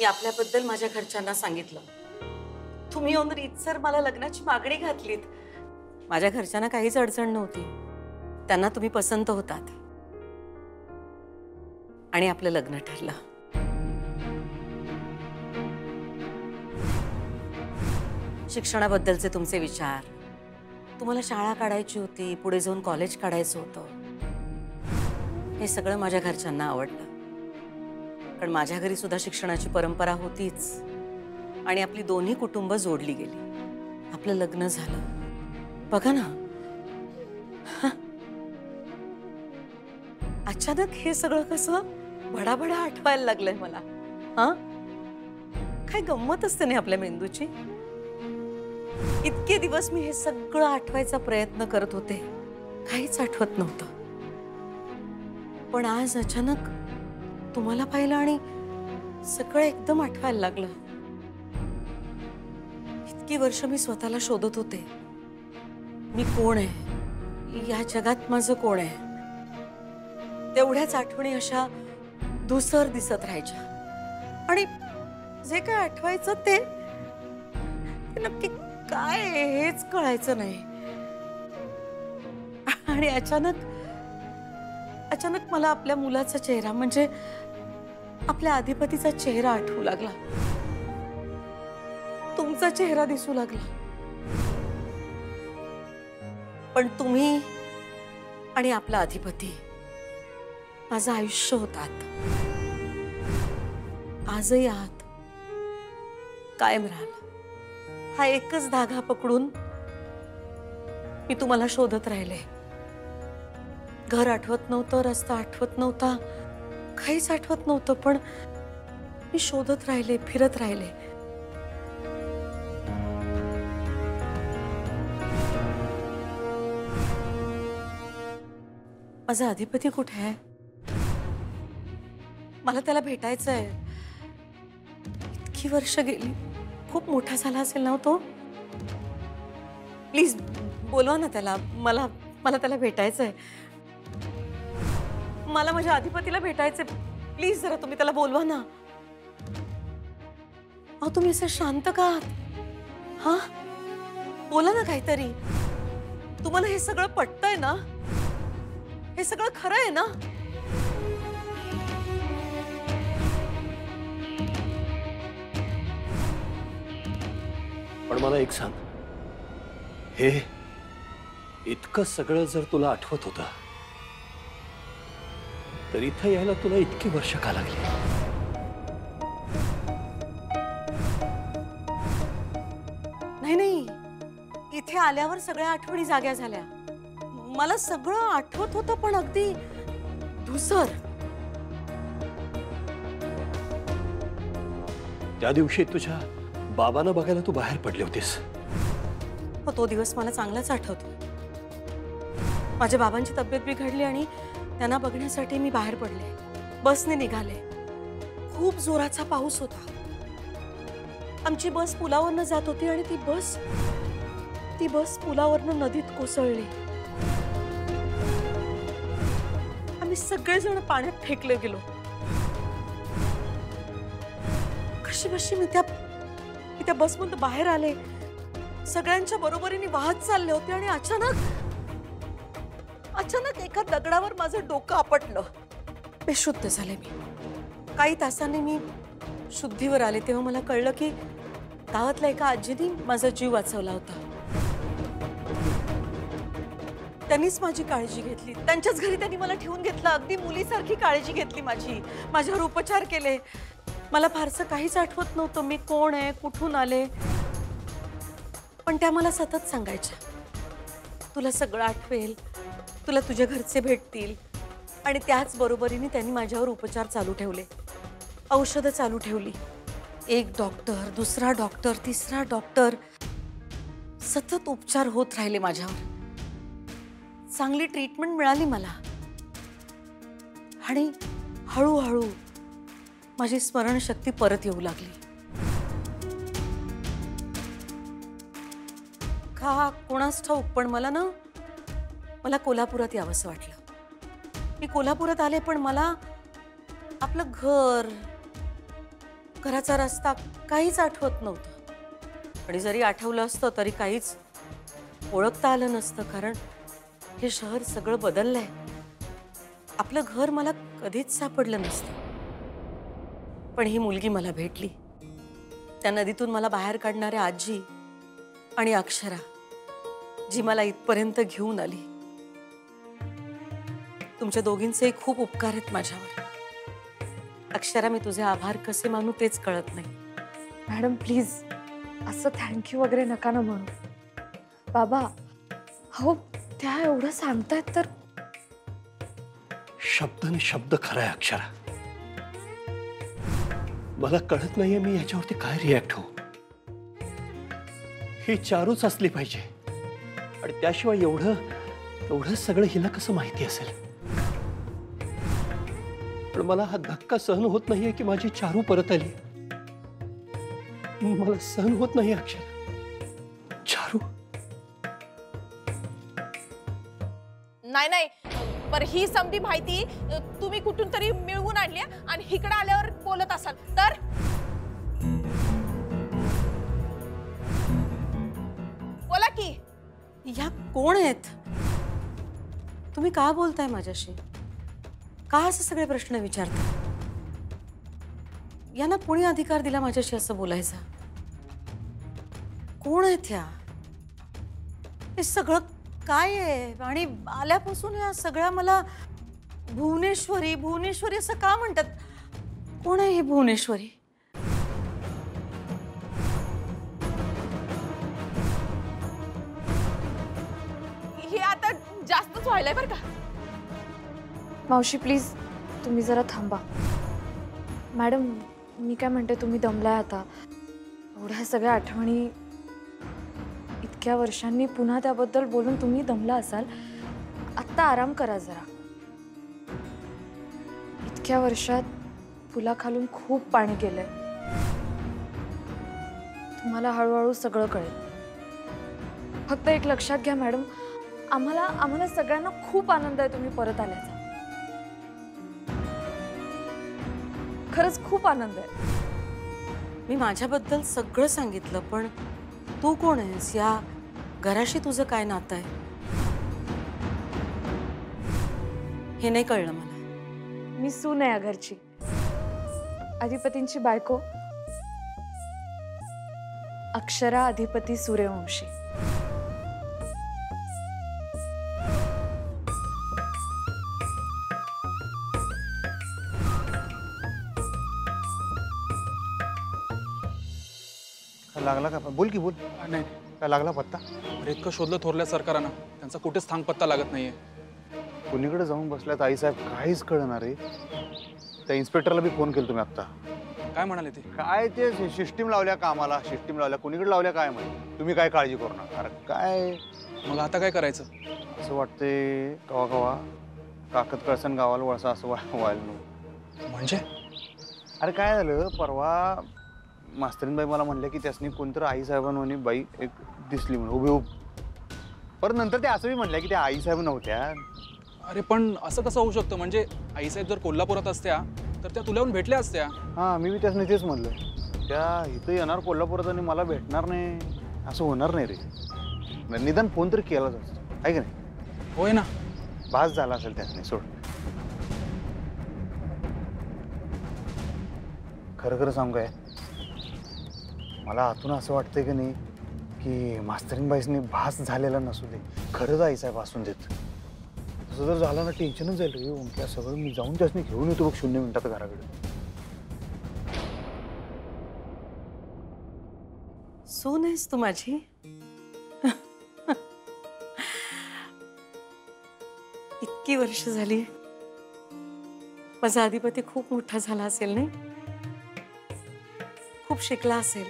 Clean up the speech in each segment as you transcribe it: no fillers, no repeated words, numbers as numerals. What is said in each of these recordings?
मी आपल्याबद्दल माझ्या घरच्यांना सांगितलं. तुम्ही येऊन रीतसर मला लग्नाची मागणी घातलीत. माझ्या घरच्यांना काहीच अडचण नव्हती. त्यांना तुम्ही पसंत होतात आणि आपलं लग्न ठरलं. शिक्षणाबद्दलचे तुमचे विचार, तुम्हाला शाळा काढायची होती, पुढे जाऊन कॉलेज काढायचं होतं, हे सगळं माझ्या घरच्यांना आवडलं. कारण माझ्या घरी सुद्धा शिक्षणाची परंपरा होतीच आणि आपली दोन्ही कुटुंब जोडली गेली. आपलं लग्न झालं. बघा ना, अचानक हे सगळं कसं भडाभडा आठवायला लागलंय मला. हा, काय गंमत असते नाही आपल्या मेंदूची. इतके दिवस मी हे सगळं आठवायचा प्रयत्न करत होते, काहीच आठवत नव्हतं. पण आज अचानक तुम्हाला पाहिलं आणि सगळं एकदम आठवायला लागलं. इतकी वर्ष मी स्वतःला शोधत होते. मी कोण आहे, या जगात माझं कोण आहे. तेवढ्याच आठवणी अशा धुसर दिसत राहायच्या आणि जे काय आठवायचं ते नक्की काय हेच कळायचं नाही. आणि अचानक मला आपल्या मुलाचा चेहरा, म्हणजे आपल्या अधिपतीचा चेहरा आठवू लागला. तुमचा चेहरा दिसू लागला. पण तुम्ही आणि आपला अधिपती माझं आयुष्य होतात. आजही आहात, कायम राहाल. हा एकच धागा पकडून मी तुम्हाला शोधत राहिले. घर आठवत नव्हतं, रस्ता आठवत नव्हता, काहीच आठवत नव्हतं, पण मी शोधत राहिले, फिरत राहिले. माझा अधिपती कुठे आहे? मला त्याला भेटायचंय. इतकी वर्ष गेली, खूप मोठा झाला असेल ना तो. प्लीज बोलवा ना त्याला. मला त्याला भेटायचंय. मला माझ्या अधिपतीला भेटायचंय. प्लीज जरा तुम्ही त्याला बोलवा ना. अहो, तुम्ही असं शांत का आहात? हा, बोला ना काहीतरी. तुम्हाला हे सगळं पटतंय ना? हे सगळं खरं आहे ना? पण मला एक सांग, हे इतकं सगळं जर तुला आठवत होतं तर इथं यायला तुला इतकी वर्ष का लागली? नाही, इथे आल्यावर सगळ्या आठवणी जाग्या झाल्या. मला सगळं आठवत होतं, पण अगदी धुसर. त्या दिवशी तुझ्या बाबांना बघायला तू बाहेर पडली होतीस. हो, तो दिवस मला चांगलाच आठवतो. माझ्या बाबांची तब्येत बिघडली आणि त्यांना बघण्यासाठी मी बाहेर पडले. बसने निघाले. खूप जोराचा पाऊस होता. आमची बस पुलावरनं जात होती आणि ती बस पुलावरनं नदीत कोसळली. आम्ही सगळेजण पाण्यात फेकले गेलो. कशी बशी मी त्या बसमधून बाहेर आले. सगळ्यांच्या बरोबरीने वाहत चालले होते आणि अचानक एका दगडावर माझं डोकं आपटलं. बेशुद्ध झाले मी. काही तासांनी मी शुद्धीवर आले तेव्हा मला कळलं की गावातल्या एका आजीने माझा जीव वाचवला होता. त्यांनीच माझी काळजी घेतली. त्यांच्याच घरी त्यांनी मला ठेवून घेतलं. अगदी मुलीसारखी काळजी घेतली माझी. माझ्यावर उपचार केले. मला फारसं काहीच आठवत नव्हतं. मी कोण आहे, कुठून आले, पण त्या मला सतत सांगायच्या, तुला सगळं आठवेल, तुला तुझ्या घरचे भेटतील. आणि त्याच बरोबरीने त्यांनी माझ्यावर उपचार चालू ठेवले, औषधं चालू ठेवली. एक डॉक्टर, दुसरा डॉक्टर, तिसरा डॉक्टर, सतत उपचार होत राहिले माझ्यावर. चांगली ट्रीटमेंट मिळाली मला आणि हळूहळू माझी स्मरणशक्ती परत येऊ लागली. का कोणास ठाऊक, पण मला कोल्हापुरात यावंसं वाटलं. मी कोल्हापुरात आले, पण मला आपलं घर, घराचा रस्ता काहीच आठवत नव्हतं. आणि जरी आठवलं असतं तरी काहीच ओळखता आलं नसतं, कारण हे शहर सगळं बदललंय. आपलं घर मला कधीच सापडलं नसतं. पण ही मुलगी मला भेटली. त्या नदीतून मला बाहेर काढणाऱ्या आजी आणि अक्षरा, जी मला इथपर्यंत घेऊन आली. तुमच्या दोघींचे खूप उपकार आहेत माझ्यावर. अक्षरा, मी तुझे आभार कसे मानू तेच कळत नाही. मॅडम प्लीज असं थँक्यू वगैरे नका ना म्हणू. बाबा हो, त्या एवढं सांगतायत तर. शब्दाने शब्द खरा आहे अक्षरा. मला कळत नाहीये मी याच्यावरती काय रिॲक्ट हो. ही चारूच असली पाहिजे, आणि त्याशिवाय एवढं सगळं हिला कसं माहिती असेल. पण मला हा धक्का सहन होत नाहीये की माझी चारू परत आली. मला सहन होत नाही अक्षरा. चारू नाही, पर ही समधी माहिती तुम्ही कुठून तरी मिळवून आणली आणि इकडे आल्यावर बोलत असाल तर. बोला की. या कोण आहेत? तुम्ही का बोलताय माझ्याशी? का असे सगळे प्रश्न विचारता? यांना कोणी अधिकार दिला माझ्याशी असं बोलायचा? कोण आहेत ह्या? हे सगळं काय आहे? आणि आल्यापासून या सगळ्या मला भुवनेश्वरी भुवनेश्वरी असं का म्हणतात? कोण आहे ही भुवनेश्वरी? हे आता जास्तच व्हायलंय बरं का. मावशी प्लीज तुम्ही जरा थांबा. मॅडम मी काय म्हणते, तुम्ही दमलाय आता. एवढ्या सगळ्या आठवणी इतक्या वर्षांनी पुन्हा त्याबद्दल बोलून तुम्ही दमला असाल. आत्ता आराम करा जरा. इतक्या वर्षात पुलाखालून खूप पाणी गेलंय. तुम्हाला हळूहळू सगळं कळेल. फक्त एक लक्षात घ्या मॅडम, आम्हाला सगळ्यांना खूप आनंद आहे तुम्ही परत आल्याचा. खरंच खूप आनंद आहे. मी माझ्याबद्दल सगळं सांगितलं, पण तू कोण आहेस? या घराशी तुझं काय नातं आहे हे नाही कळलं मला. मी सून आहे या घरची, अधिपतींची बायको, अक्षरा अधिपती सूर्यवंशी. लागला का? बोल की बोल. नाही काय लागला पत्ता? अरे इतकं शोधलं थोरल्या सरकारांना, त्यांचा कुठेच थांग पत्ता लागत नाहीये. कुणीकडे जाऊन बसल्यात आईसाहेब काहीच कळणार रे. त्या इन्स्पेक्टरला बी फोन केला तुम्ही आता. काय म्हणाले ते? काय ते सिस्टीम लावल्या कामाला, सिस्टीम लावल्या, कुणीकडे लावल्या काय माहिती. तुम्ही काय काळजी करू नका. अरे काय मग आता काय करायचं? असं वाटते कवा कवा काकत कळसन गावाला वळसा असं व्हायला नको. म्हणजे अरे काय झालं, परवा मास्तरीनबाई मला म्हणले की त्यासनी कोणतरी आईसाहेबांनी बाई एक दिसली म्हणून उभी. परत नंतर ते असं बी म्हणल्या की त्या आईसाहेब नव्हत्या. अरे पण असं कसं होऊ शकतं? म्हणजे आईसाहेब जर कोल्हापुरात असत्या तर त्या तुला येऊन भेटल्या असत्या. हां, मी बी त्यासनी तेच म्हणलं. त्या इथं येणार कोल्हापुरात आणि मला भेटणार नाही असं होणार नाही रे. निदान फोन तरी केलाच असतो, आहे की नाही? होय ना. भास झाला असेल त्यासनी. सोड. खरं खरं सांगू काय, मला आतून असं वाटतंय की नाही की मास्तरीनबाईसनी भास झालेला नसू दे, खरंच आईसाहेब असून देत. तसं जर झालं ना टेन्शनच जाईल रे. उमक्या सगळं मी जाऊन त्यासनी घेऊन येतो बघ 0 मिनिटात घराकडे. सून आहेस तू माझी? इतकी वर्ष झाली. माझा अधिपती खूप मोठा झाला असेल नाही? खूप शिकला असेल.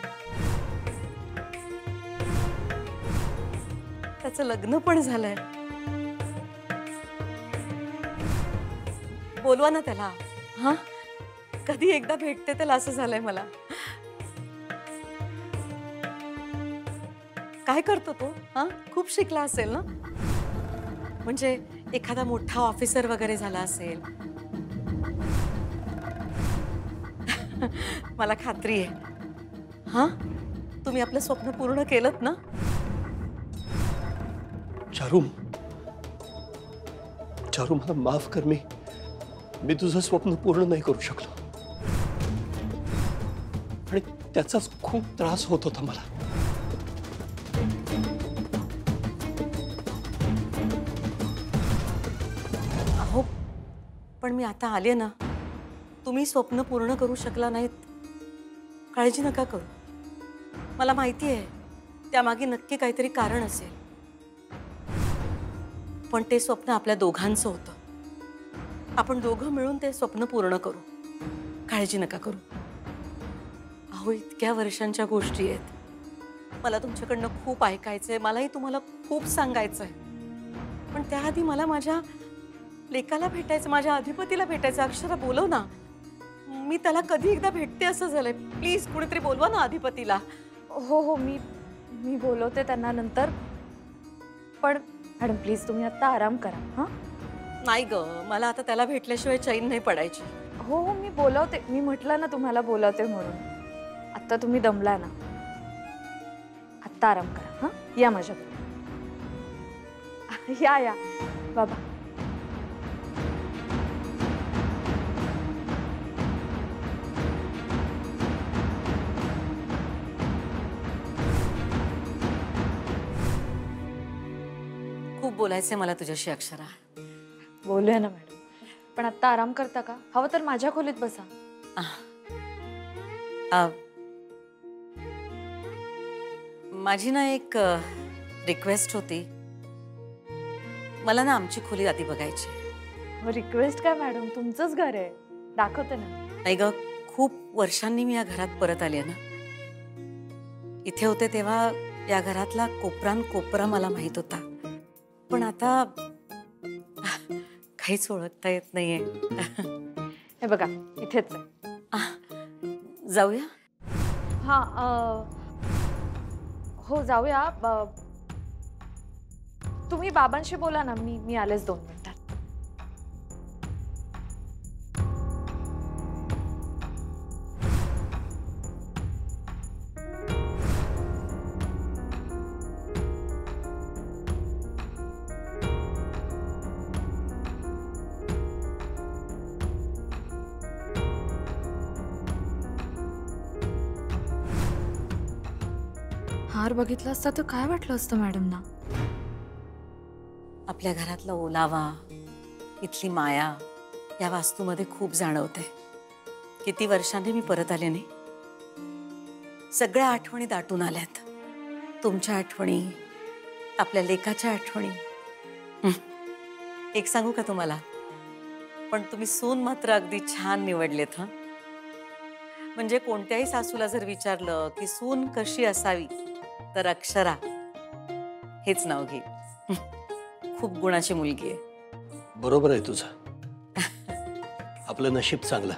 त्याचं लग्न पण झालंय. बोलवा ना त्याला. हा, कधी एकदा भेटते त्याला असं झालंय मला. काय करतो तो? हा, खूप शिकला असेल ना? म्हणजे एखादा मोठा ऑफिसर वगैरे झाला असेल. मला खात्री आहे. हां, तुम्ही आपलं स्वप्न पूर्ण केलंत ना? चारू, चारू मला माफ कर. मी तुझं स्वप्न पूर्ण नाही करू शकलो आणि त्याचाच खूप त्रास होत होता मला. अहो, पण मी आता आले ना, तुम्ही स्वप्न पूर्ण करू शकला नाहीत, काळजी नका करू. मला माहिती आहे त्यामागे नक्की काहीतरी कारण असेल, पण ते स्वप्न आपल्या दोघांचं होतं. आपण दोघं मिळून ते स्वप्न पूर्ण करू. काळजी नका करू. अहो, इतक्या वर्षांच्या गोष्टी आहेत. मला तुमच्याकडनं खूप ऐकायचंय, मलाही तुम्हाला खूप सांगायचंय, पण त्याआधी मला माझ्या लेकाला भेटायचं, माझ्या अधिपतीला भेटायचं. अक्षरा, बोलव ना. मी त्याला कधी एकदा भेटते असं झालंय. प्लीज कुणीतरी बोलवा ना अधिपतीला. हो हो, मी बोलवते त्यांना नंतर. पण मॅडम प्लीज तुम्ही आता आराम करा. हां, नाही ग, मला आता त्याला भेटल्याशिवाय चैन नाही पडायची. हो हो, मी बोलवते. मी म्हटलं ना तुम्हाला बोलवते म्हणून. आत्ता तुम्ही दमला ना, आत्ता आराम करा. हां, या माझ्याकडे. या बाबा. खूप बोलायचंय मला तुझ्याशी अक्षरा. बोलूया ना मॅडम, पण आत्ता आराम करता का? हवं तर माझ्या खोलीत बसा. माझी ना एक रिक्वेस्ट होती. मला ना आमची खोली आधी बघायची. रिक्वेस्ट काय मॅडम, तुमचंच घर आहे, दाखवते ना. नाही ग, खूप वर्षांनी मी या घरात परत आले ना. इथे होते तेव्हा या घरातला कोपरान कोपरा मला माहित होता, पण आता काहीच ओळखता येत नाहीये. हे बघा, इथेच आहे. जाऊया? हां, हो जाऊया. तुम्ही बाबांशी बोला ना, मी आलेच 2 मिनिटात. हार बघितला असता तर काय वाटलं असतं मॅडमना? आपल्या घरातला ओलावा, इथली माया या वास्तूमध्ये खूप जाणवते. किती वर्षांनी मी परत आले नाही. सगळ्या आठवणी दाटून आल्यात. तुमच्या आठवणी, आपल्या लेकाच्या आठवणी. एक सांगू का तुम्हाला? पण तुम्ही सून मात्र अगदी छान निवडलेत. हं, म्हणजे कोणत्याही सासूला जर विचारलं की सून कशी असावी, तर अक्षरा हेच नाव घे. खूप गुणाची मुलगी आहे. बरोबर आहे तुझं. आपलं नशीब चांगलं,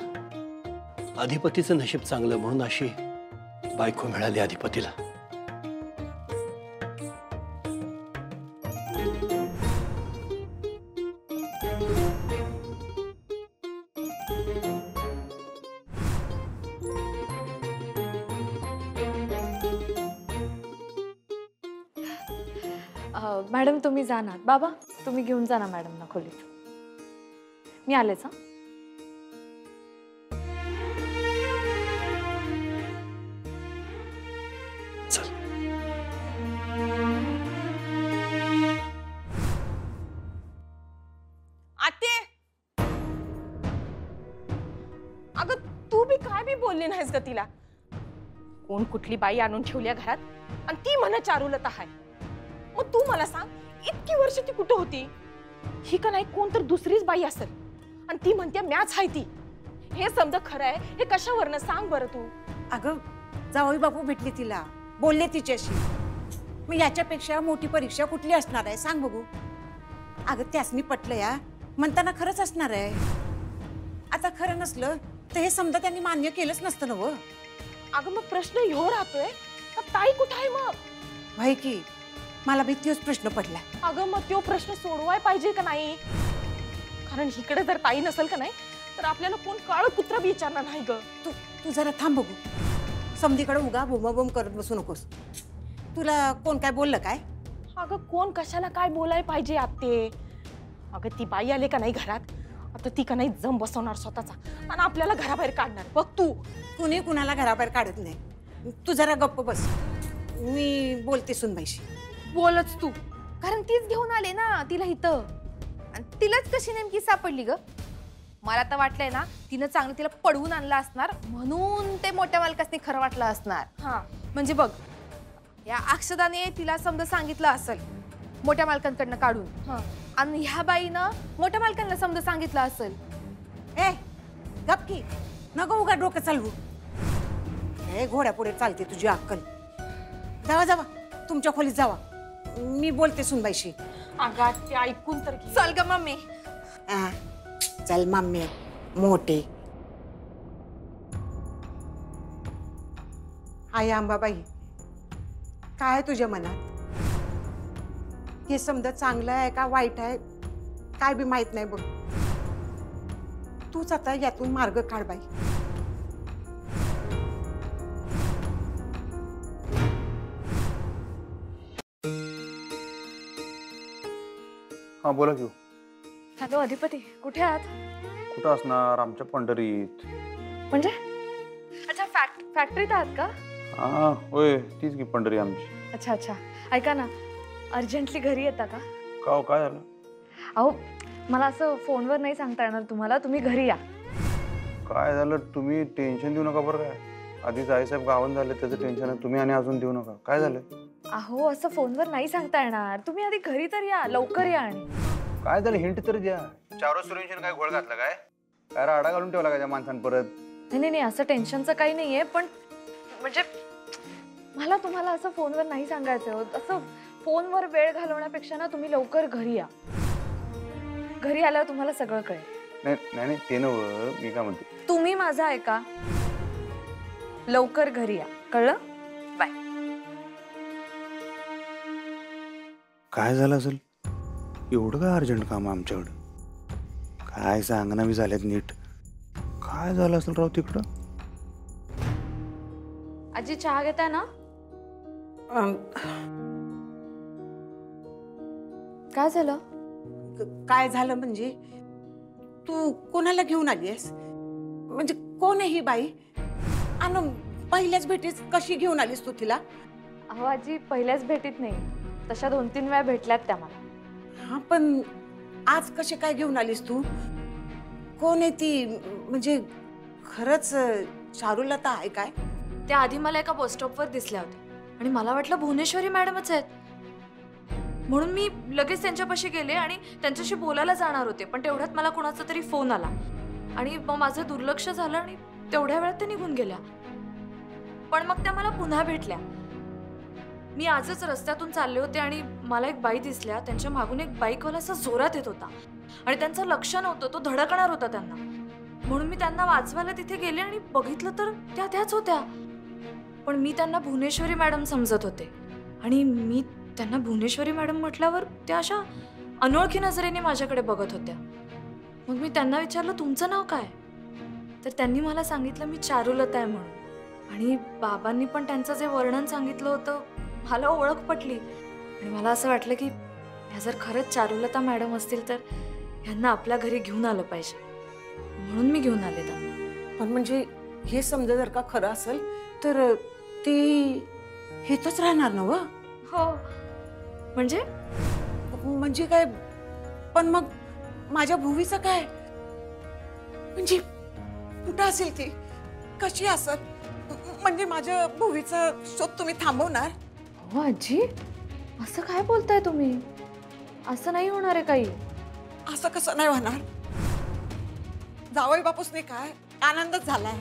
अधिपतीचं नशीब चांगलं म्हणून अशी बायको मिळाली अधिपतीला. मॅडम तुम्ही जा ना. बाबा तुम्ही घेऊन जा ना मॅडमना खोलीत. मी आलेच. हां, चल. आते, अगं तू बी काय बी बोलली नाहीस ग तिला. कोण कुठली बाई आणून ठेवल्या घरात आणि ती म्हणा चारुलता आहे. मग तू मला सांग, इतकी वर्ष ती कुठं होती? ही का नाही कोण तर दुसरीच बाई असेल आणि ती म्हणते मॅच आहे ती. हे समजा खरं आहे हे कशावरनं सांग बरं तू. अगं जावई बापू भेटले तिला, बोलले तिच्याशी. मग याच्यापेक्षा मोठी परीक्षा कुठली असणार आहे सांग बघू. अगं त्यासनी पटलं या म्हणताना खरंच असणार आहे. आता खरं नसलं तर हे समजा त्यांनी मान्य केलंच नसतं ना. व अगं मग प्रश्न ह्यो राहतोय का ताई कुठं आहे मग? भाई की मला बी तोच प्रश्न पडलाय. अगं मग तो प्रश्न सोडवाय पाहिजे का नाही? कारण इकडे जर ताई नसेल का नाही तर आपल्याला कोण काळ कुत्रा बी विचारणार नाही ग. तू तू जरा थांब बघू. समधीकडे उगा बोंबाबोंब करत बसू नकोस. तुला कोण काय बोललं काय? अगं कोण कशाला काय बोलाय पाहिजे आत्ते. अगं ती बाई आले का नाही घरात, आता ती का नाही जम बसवणार स्वतःचा आणि आपल्याला घराबाहेर काढणार. बघ तू. कुणी कुणाला घराबाहेर काढत नाही. तू जरा गप्प बस. मी बोलते सुनबाईशी. बोलच तू, कारण तीच घेऊन आले ना तिला इथं, आणि तिलाच कशी नेमकी सापडली ग. मला तर वाटलंय ना तिनं चांगलं तिला पडवून आणलं असणार, म्हणून ते मोठ्या मालकासनी खरं वाटलं असणार. हा म्हणजे बघ, या अक्षदाने तिला समजा सांगितलं असेल मोठ्या मालकांकडनं काढून, आणि ह्या बाईनं मोठ्या मालकांना समजा सांगितलं असेल. ए गपकी, नको उगा डोकं चालवू. ए घोड्या पुढे चालते तुझी अक्कल. जावा जावा तुमच्या खोलीत जावा. मी बोलते सुनबाईशी. अगं ते ऐकून तर घे. चल ग मम्मी. आ, चल मम्मी मोठे. आई अंबाबाई, काय आहे तुझ्या मनात? हे समजा चांगलं आहे का वाईट आहे काय बी माहित नाही बघ. तूच आता यातून मार्ग काढ बाई. हा बोला घेऊ. हॅलो अधिपती, कुठे आहात? कुठं असणार? आमच्या पंढरीत. म्हणजे अच्छा फॅक्टरीत आहात का? हा होय, तीच की पंढरी आमची. अच्छा अच्छा, ऐका ना, अर्जंटली घरी येता का? का हो, काय झालं? अहो मला असं फोनवर नाही सांगता येणार तुम्हाला, तुम्ही घरी या. काय झालं? तुम्ही टेन्शन देऊ नका बरं. काय आधीच आईसाहेब गावन झाले, त्याचं टेन्शन आहे. तुम्ही आणि अजून देऊ नका. काय झालं? अहो असं फोनवर नाही सांगता येणार, तुम्ही आधी घरी तर या, लवकर या. आणि काय झालं हिंट तर द्या. चारो सुरेशन काय घोळ घातला काय? काय राडा घालून ठेवला का त्या माणसानं परत? नाही नाही, असं टेन्शनचं काही नाहीये, पण म्हणजे मला तुम्हाला असं फोनवर नाही सांगायचं होत. असं फोनवर वेळ घालवण्यापेक्षा ना तुम्ही लवकर घरी या. घरी आल्यावर तुम्हाला सगळं कळेल. नाही नाही ते नव्हं, मी काय म्हणते, तुम्ही माझं ऐका, लवकर घरी या, कळलं? बाय. काय झालं असेल? एवढं काय अर्जंट काम आहे आमच्याकडं? काय सांगना बी झाल्यात नीट. काय झालं असेल राव तिकडं? आजी चहा घेताय ना? काय झालं? काय झालं म्हणजे? तू कोणाला घेऊन आलीस? म्हणजे कोण आहे ही बाई? आणि पहिल्याच भेटीत कशी घेऊन आलीस तू तिला? अहो आजी, पहिल्याच भेटीत नाही, तशा 2-3 वेळा भेटल्यात त्या मला. हा पण आज कशी काय घेऊन आलीस तू? कोण आहे ती? म्हणजे खरंच चारुलता आहे काय? त्या आधी मला एका बस स्टॉपवर दिसल्या होत्या आणि मला वाटलं भुवनेश्वरी मॅडमच आहेत, म्हणून मी लगेच त्यांच्यापाशी गेले आणि त्यांच्याशी बोलायला जाणार होते. पण तेवढ्यात मला कोणाचा तरी फोन आला आणि मग माझं दुर्लक्ष झालं आणि तेवढ्या वेळात ते निघून गेल्या. पण मग त्या मला पुन्हा भेटल्या. मी आजच रस्त्यातून चालले होते आणि मला एक बाई दिसल्या. त्यांच्या मागून एक बाईकवाला असा जोरात येत होता आणि त्यांचं लक्ष नव्हतं, तो धडकणार होता त्यांना. म्हणून मी त्यांना वाचवायला तिथे गेले आणि बघितलं तर त्या त्याच होत्या. पण मी त्यांना भुवनेश्वरी मॅडम समजत होते आणि मी त्यांना भुवनेश्वरी मॅडम म्हटल्यावर त्या अशा अनोळखी नजरेने माझ्याकडे बघत होत्या. मग मी त्यांना विचारलं, तुमचं नाव काय? तर त्यांनी मला सांगितलं मी चारुलता आहे म्हणून. आणि बाबांनी पण त्यांचं जे वर्णन सांगितलं होतं मला ओळख पटली आणि मला असं वाटलं की ह्या जर खरंच चारुलता मॅडम असतील तर ह्यांना आपल्या घरी घेऊन आलं पाहिजे, म्हणून मी घेऊन आले त्यांना. पण म्हणजे हे समजा जर का खरं असेल तर ती हेतच राहणार ना? हो म्हणजे म्हणजे काय? पण मग माझ्या भुवीचं काय? म्हणजे कुठं असेल ती? कशी असेल? म्हणजे माझ्या भुवीचा शोध तुम्ही थांबवणार? हो आजी, असं काय बोलताय तुम्ही? असं नाही होणार आहे काही. असं कसं नाही होणार? जावई बापूसने काय आनंदच झालाय,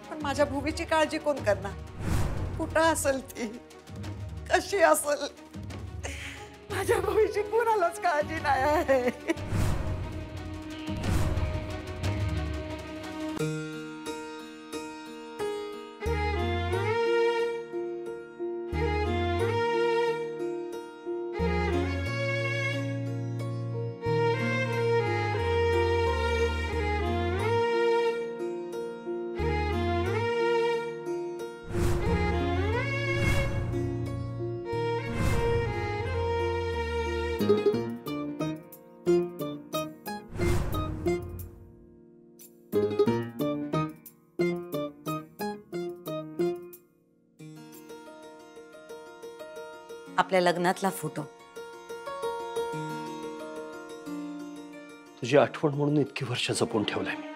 पण माझ्या भुवीची काळजी कोण करणार? कुठं असेल ती? कशी असेल? माझ्या भुवीची कोणालाच काळजी नाही आहे. आपल्या लग्नातला फोटो. तुझी आठवण म्हणून इतकी वर्ष जपून ठेवलाय मी.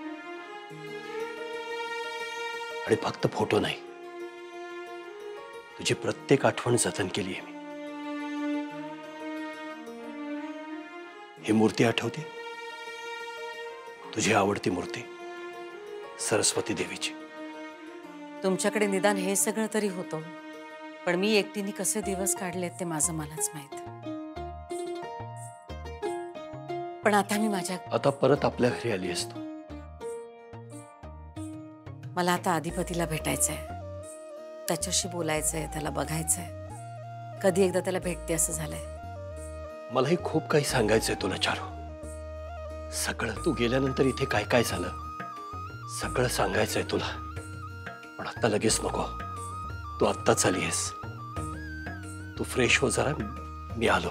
आणि फक्त फोटो नाही, तुझी प्रत्येक आठवण जतन केली आहे मी. ही मूर्ती आठवते, तुझी आवडती मूर्ती, सरस्वती देवीची. तुमच्याकडे निदान हे सगळं तरी होतं, पण मी एकटीने कसे दिवस काढलेत ते माझं मलाच माहित. पण आता मी आता परत आपल्या घरी आली असतो. मला आता अधिपतीला भेटायचंय, त्याच्याशी बोलायचंय, त्याला बघायचंय. कधी एकदा त्याला भेटते असं झालंय. मलाही खूप काही सांगायचंय तुला चारू. सगळं तू गेल्यानंतर इथे काय काय झालं सगळं सांगायचंय तुला. पण आता लगेच नको, तू आत्ताच आली आहेस. तू फ्रेश हो जरा, मी आलो.